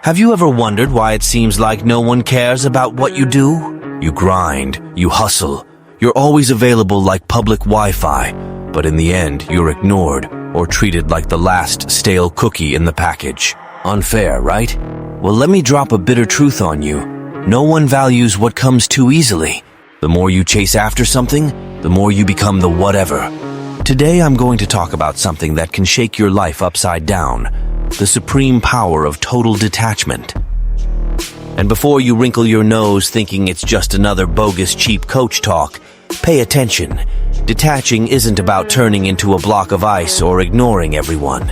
Have you ever wondered why it seems like no one cares about what you do? You grind, you hustle, you're always available like public Wi-Fi, but in the end, you're ignored or treated like the last stale cookie in the package. Unfair, right? Well, let me drop a bitter truth on you. No one values what comes too easily. The more you chase after something, the more you become the whatever. Today, I'm going to talk about something that can shake your life upside down, the supreme power of total detachment. And before you wrinkle your nose thinking it's just another bogus cheap coach talk, pay attention. Detaching isn't about turning into a block of ice or ignoring everyone.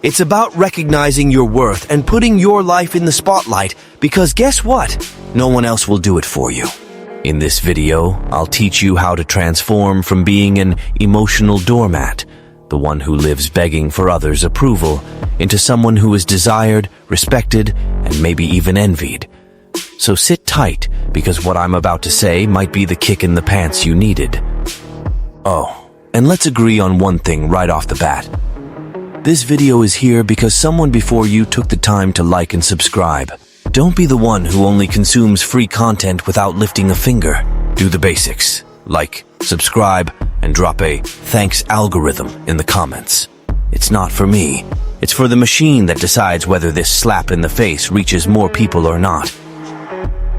It's about recognizing your worth and putting your life in the spotlight, because guess what? No one else will do it for you. In this video, I'll teach you how to transform from being an emotional doormat, the one who lives begging for others' approval, into someone who is desired, respected, and maybe even envied. So sit tight, because what I'm about to say might be the kick in the pants you needed. Oh, and let's agree on one thing right off the bat. This video is here because someone before you took the time to like and subscribe. Don't be the one who only consumes free content without lifting a finger. Do the basics. Like, subscribe, and drop a thanks algorithm in the comments. It's not for me. It's for the machine that decides whether this slap in the face reaches more people or not.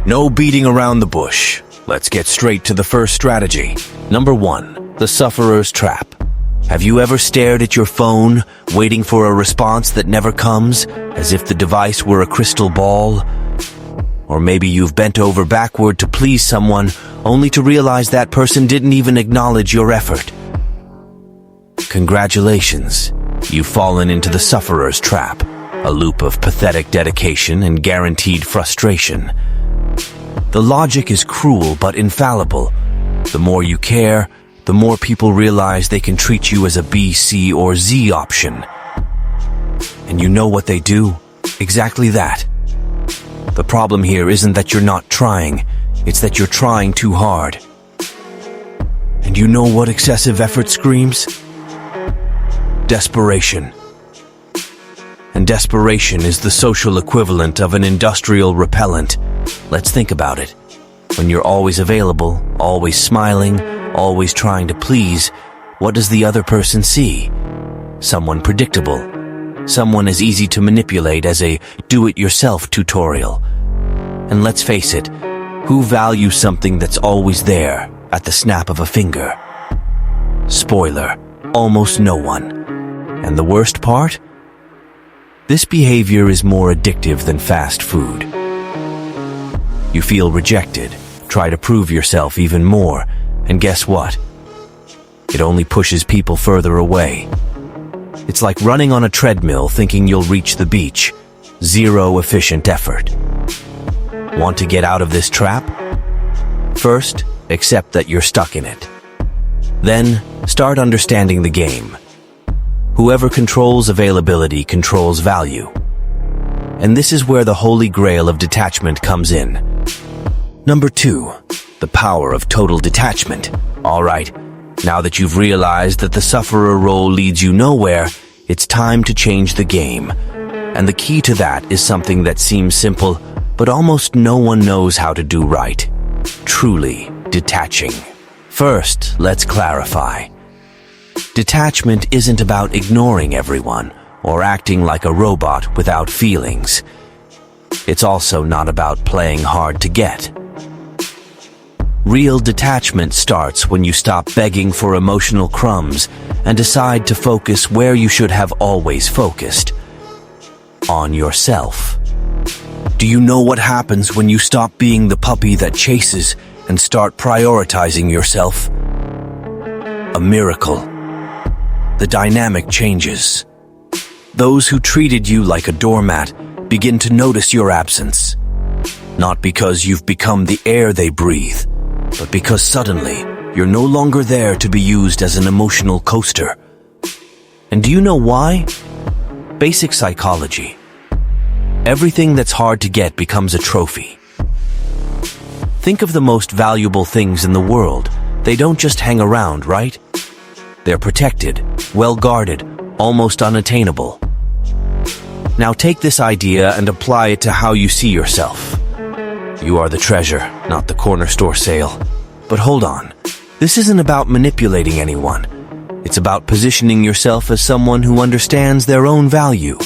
No beating around the bush. Let's get straight to the first strategy. Number 1, the sufferer's trap. Have you ever stared at your phone, waiting for a response that never comes, as if the device were a crystal ball? Or maybe you've bent over backward to please someone, only to realize that person didn't even acknowledge your effort. Congratulations, you've fallen into the sufferer's trap, a loop of pathetic dedication and guaranteed frustration. The logic is cruel but infallible. The more you care, the more people realize they can treat you as a B, C, or Z option. And you know what they do? Exactly that. The problem here isn't that you're not trying, it's that you're trying too hard. And you know what excessive effort screams? Desperation. And desperation is the social equivalent of an industrial repellent. Let's think about it. When you're always available, always smiling, always trying to please, what does the other person see? Someone predictable. Someone as easy to manipulate as a do-it-yourself tutorial. And let's face it, who values something that's always there, at the snap of a finger? Spoiler, almost no one. And the worst part? This behavior is more addictive than fast food. You feel rejected, try to prove yourself even more, and guess what? It only pushes people further away. It's like running on a treadmill thinking you'll reach the beach. Zero efficient effort. Want to get out of this trap? First, accept that you're stuck in it. Then, start understanding the game. Whoever controls availability controls value. And this is where the holy grail of detachment comes in. Number 2, the power of total detachment. All right, now that you've realized that the sufferer role leads you nowhere, it's time to change the game. And the key to that is something that seems simple, but almost no one knows how to do right. Truly detaching. First, let's clarify. Detachment isn't about ignoring everyone or acting like a robot without feelings. It's also not about playing hard to get. Real detachment starts when you stop begging for emotional crumbs and decide to focus where you should have always focused. On yourself. Do you know what happens when you stop being the puppy that chases and start prioritizing yourself? A miracle. The dynamic changes. Those who treated you like a doormat begin to notice your absence. Not because you've become the air they breathe, but because suddenly you're no longer there to be used as an emotional coaster. And do you know why? Basic psychology. Everything that's hard to get becomes a trophy. Think of the most valuable things in the world. They don't just hang around, right? They're protected, well guarded, almost unattainable. Now take this idea and apply it to how you see yourself. You are the treasure, not the corner store sale. But hold on, this isn't about manipulating anyone. It's about positioning yourself as someone who understands their own value.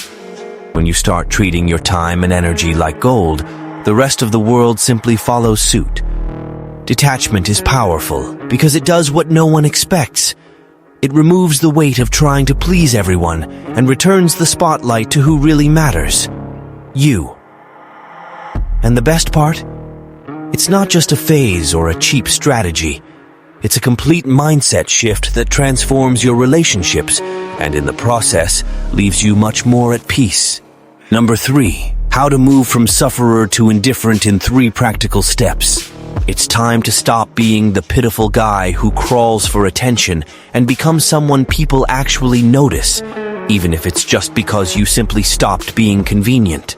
When you start treating your time and energy like gold, the rest of the world simply follows suit. Detachment is powerful because it does what no one expects. It removes the weight of trying to please everyone and returns the spotlight to who really matters: you. And the best part? It's not just a phase or a cheap strategy. It's a complete mindset shift that transforms your relationships and in the process leaves you much more at peace. Number 3, how to move from sufferer to indifferent in 3 practical steps. It's time to stop being the pitiful guy who crawls for attention and become someone people actually notice, even if it's just because you simply stopped being convenient.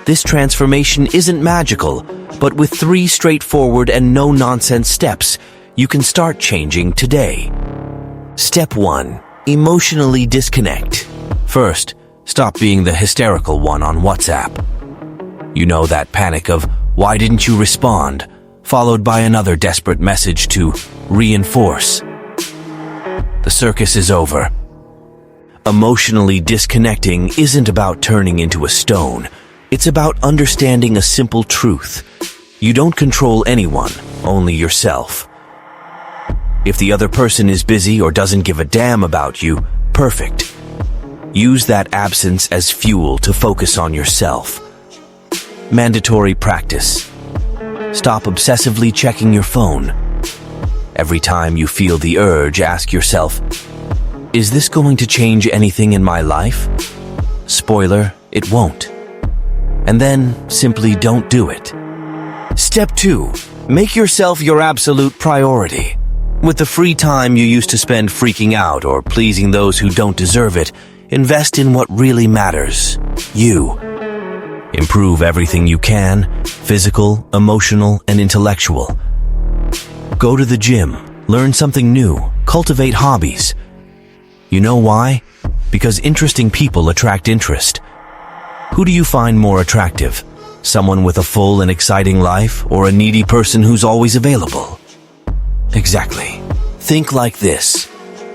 This transformation isn't magical, but with 3 straightforward and no-nonsense steps, you can start changing today. Step 1. Emotionally disconnect. First, stop being the hysterical one on WhatsApp. You know that panic of, "Why didn't you respond?" followed by another desperate message to reinforce. The circus is over. Emotionally disconnecting isn't about turning into a stone. It's about understanding a simple truth. You don't control anyone, only yourself. If the other person is busy or doesn't give a damn about you, perfect. Use that absence as fuel to focus on yourself. Mandatory practice. Stop obsessively checking your phone. Every time you feel the urge, ask yourself, is this going to change anything in my life? Spoiler, it won't. And then simply don't do it. Step 2. Make yourself your absolute priority. With the free time you used to spend freaking out or pleasing those who don't deserve it, invest in what really matters: you. Improve everything you can, physical, emotional, and intellectual. Go to the gym, learn something new, cultivate hobbies. You know why? Because interesting people attract interest. Who do you find more attractive? Someone with a full and exciting life, or a needy person who's always available? Exactly. Think like this.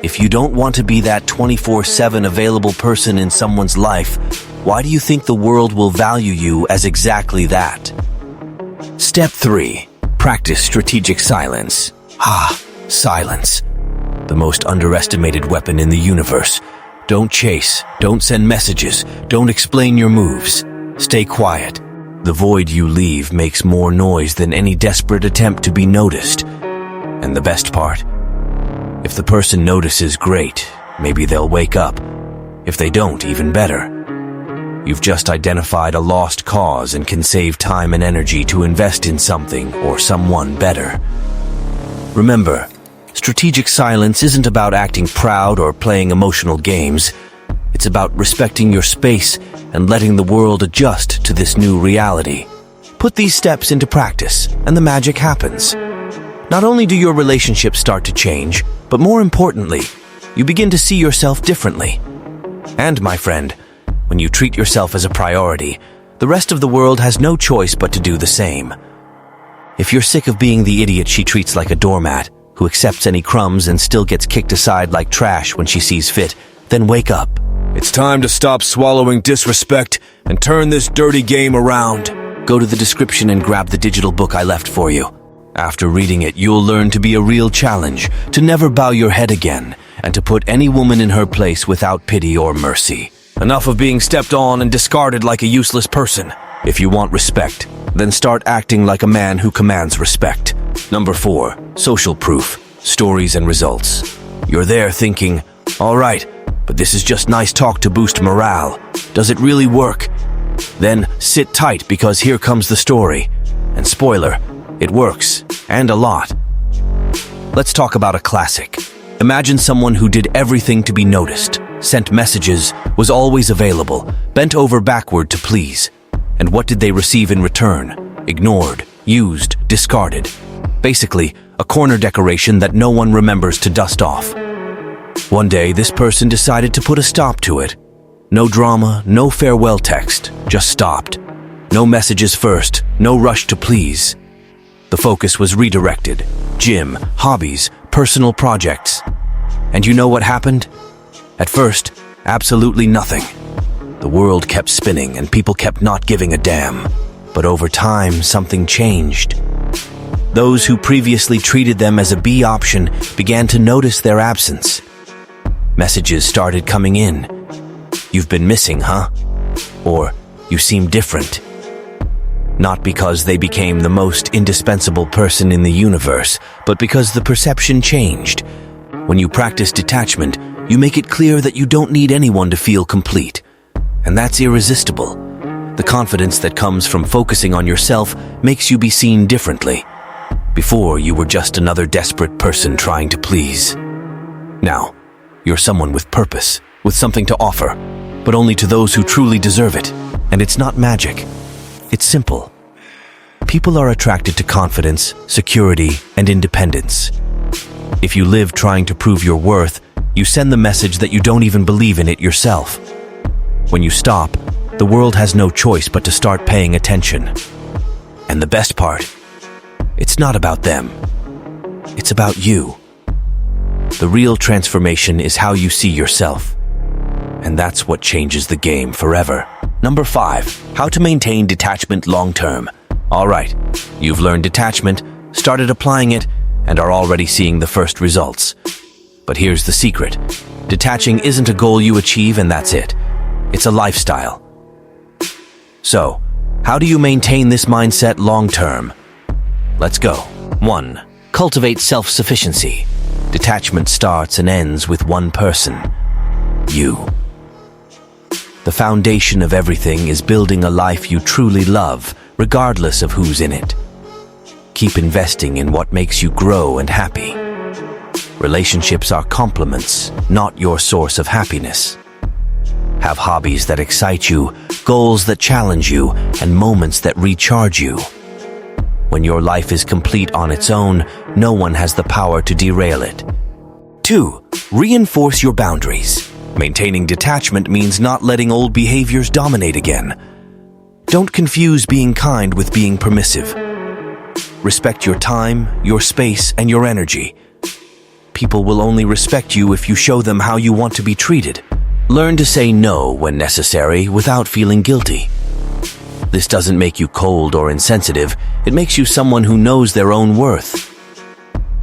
If you don't want to be that 24/7 available person in someone's life, why do you think the world will value you as exactly that? Step 3. Practice strategic silence. Silence. The most underestimated weapon in the universe. Don't chase, don't send messages, don't explain your moves. Stay quiet. The void you leave makes more noise than any desperate attempt to be noticed. And the best part? If the person notices, great. Maybe they'll wake up. If they don't, even better. You've just identified a lost cause and can save time and energy to invest in something or someone better. Remember, strategic silence isn't about acting proud or playing emotional games. It's about respecting your space and letting the world adjust to this new reality. Put these steps into practice, and the magic happens. Not only do your relationships start to change, but more importantly, you begin to see yourself differently. And my friend, when you treat yourself as a priority, the rest of the world has no choice but to do the same. If you're sick of being the idiot she treats like a doormat, who accepts any crumbs and still gets kicked aside like trash when she sees fit, then wake up. It's time to stop swallowing disrespect and turn this dirty game around. Go to the description and grab the digital book I left for you. After reading it, you'll learn to be a real challenge, to never bow your head again, and to put any woman in her place without pity or mercy. Enough of being stepped on and discarded like a useless person. If you want respect, then start acting like a man who commands respect. Number 4, social proof, stories and results. You're there thinking, all right, but this is just nice talk to boost morale. Does it really work? Then sit tight because here comes the story. And spoiler, it works, and a lot. Let's talk about a classic. Imagine someone who did everything to be noticed, sent messages, was always available, bent over backward to please. And what did they receive in return? Ignored, used, discarded. Basically, a corner decoration that no one remembers to dust off. One day, this person decided to put a stop to it. No drama, no farewell text, just stopped. No messages first, no rush to please. The focus was redirected. Gym, hobbies, personal projects. And you know what happened? At first, absolutely nothing. The world kept spinning and people kept not giving a damn. But over time, something changed. Those who previously treated them as a B option began to notice their absence. Messages started coming in. You've been missing, huh? Or, you seem different. Not because they became the most indispensable person in the universe, but because the perception changed. When you practice detachment, you make it clear that you don't need anyone to feel complete. And that's irresistible. The confidence that comes from focusing on yourself makes you be seen differently. Before, you were just another desperate person trying to please. Now, you're someone with purpose, with something to offer, but only to those who truly deserve it. And it's not magic. It's simple. People are attracted to confidence, security, and independence. If you live trying to prove your worth, you send the message that you don't even believe in it yourself. When you stop, the world has no choice but to start paying attention. And the best part, it's not about them. It's about you. The real transformation is how you see yourself. And that's what changes the game forever. Number 5, how to maintain detachment long-term. All right, you've learned detachment, started applying it, and are already seeing the first results. But here's the secret. Detaching isn't a goal you achieve and that's it. It's a lifestyle. So, how do you maintain this mindset long-term? Let's go. 1. Cultivate self-sufficiency. Detachment starts and ends with one person. You. The foundation of everything is building a life you truly love, regardless of who's in it. Keep investing in what makes you grow and happy. Relationships are complements, not your source of happiness. Have hobbies that excite you, goals that challenge you, and moments that recharge you. When your life is complete on its own, no one has the power to derail it. 2. Reinforce your boundaries. Maintaining detachment means not letting old behaviors dominate again. Don't confuse being kind with being permissive. Respect your time, your space, and your energy. People will only respect you if you show them how you want to be treated. Learn to say no when necessary without feeling guilty. This doesn't make you cold or insensitive, it makes you someone who knows their own worth.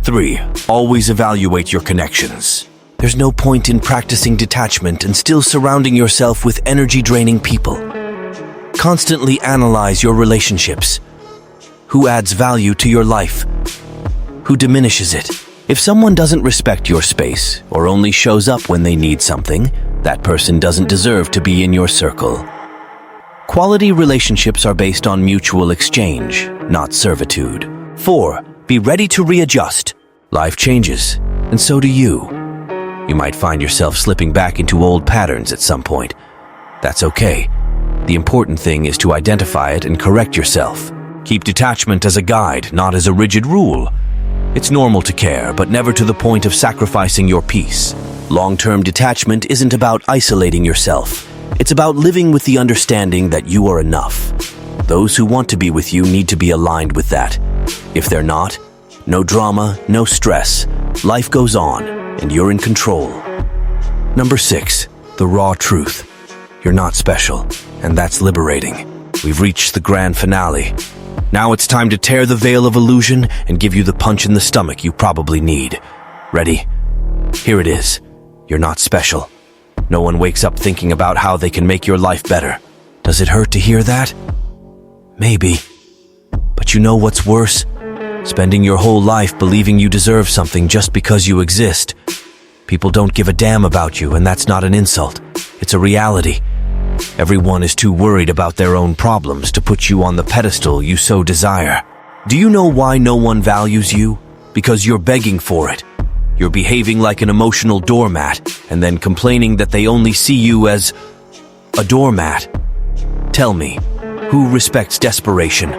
3. Always evaluate your connections. There's no point in practicing detachment and still surrounding yourself with energy-draining people. Constantly analyze your relationships. Who adds value to your life? Who diminishes it? If someone doesn't respect your space or only shows up when they need something, that person doesn't deserve to be in your circle. Quality relationships are based on mutual exchange, not servitude. 4. Be ready to readjust. Life changes, and so do you. You might find yourself slipping back into old patterns at some point. That's okay. The important thing is to identify it and correct yourself. Keep detachment as a guide, not as a rigid rule. It's normal to care, but never to the point of sacrificing your peace. Long-term detachment isn't about isolating yourself. It's about living with the understanding that you are enough. Those who want to be with you need to be aligned with that. If they're not, no drama, no stress. Life goes on, and you're in control. Number 6, the raw truth. You're not special, and that's liberating. We've reached the grand finale. Now it's time to tear the veil of illusion and give you the punch in the stomach you probably need. Ready? Here it is. You're not special. No one wakes up thinking about how they can make your life better. Does it hurt to hear that? Maybe. But you know what's worse? Spending your whole life believing you deserve something just because you exist. People don't give a damn about you, and that's not an insult. It's a reality. Everyone is too worried about their own problems to put you on the pedestal you so desire. Do you know why no one values you? Because you're begging for it. You're behaving like an emotional doormat and then complaining that they only see you as a doormat. Tell me, who respects desperation?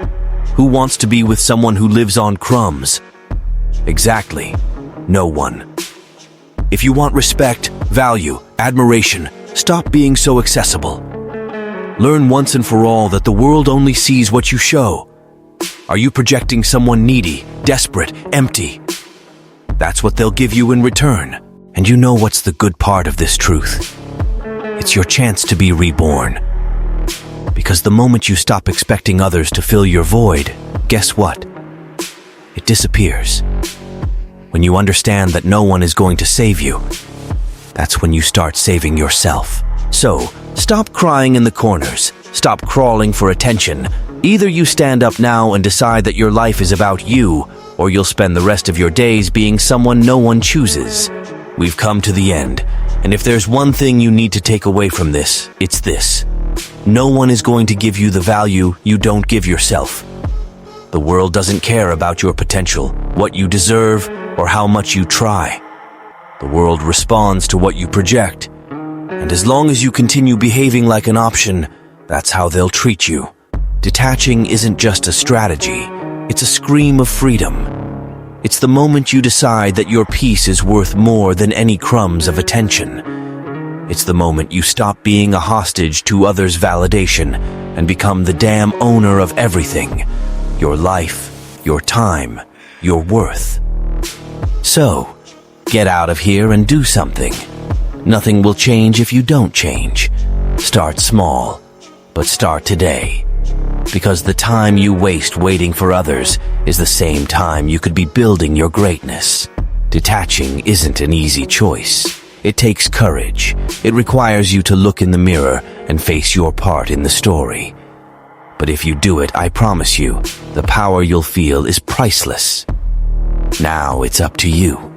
Who wants to be with someone who lives on crumbs? Exactly, no one. If you want respect, value, admiration, Stop being so accessible. Learn once and for all that the world only sees what you show. Are you projecting someone needy, desperate, empty? That's what they'll give you in return. And you know what's the good part of this truth? It's your chance to be reborn. Because the moment you stop expecting others to fill your void, guess what? It disappears. When you understand that no one is going to save you, that's when you start saving yourself. So, stop crying in the corners. Stop crawling for attention. Either you stand up now and decide that your life is about you, or you'll spend the rest of your days being someone no one chooses. We've come to the end, and if there's one thing you need to take away from this, it's this. No one is going to give you the value you don't give yourself. The world doesn't care about your potential, what you deserve, or how much you try. The world responds to what you project, and as long as you continue behaving like an option, that's how they'll treat you. Detaching isn't just a strategy, it's a scream of freedom. It's the moment you decide that your peace is worth more than any crumbs of attention. It's the moment you stop being a hostage to others' validation and become the damn owner of everything. Your life, your time, your worth. So, get out of here and do something. Nothing will change if you don't change. Start small, but start today. Because the time you waste waiting for others is the same time you could be building your greatness. Detaching isn't an easy choice. It takes courage. It requires you to look in the mirror and face your part in the story. But if you do it, I promise you, the power you'll feel is priceless. Now it's up to you.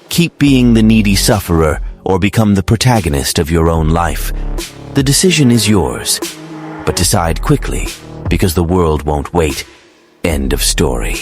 Keep being the needy sufferer or become the protagonist of your own life. The decision is yours, but decide quickly, because the world won't wait. End of story.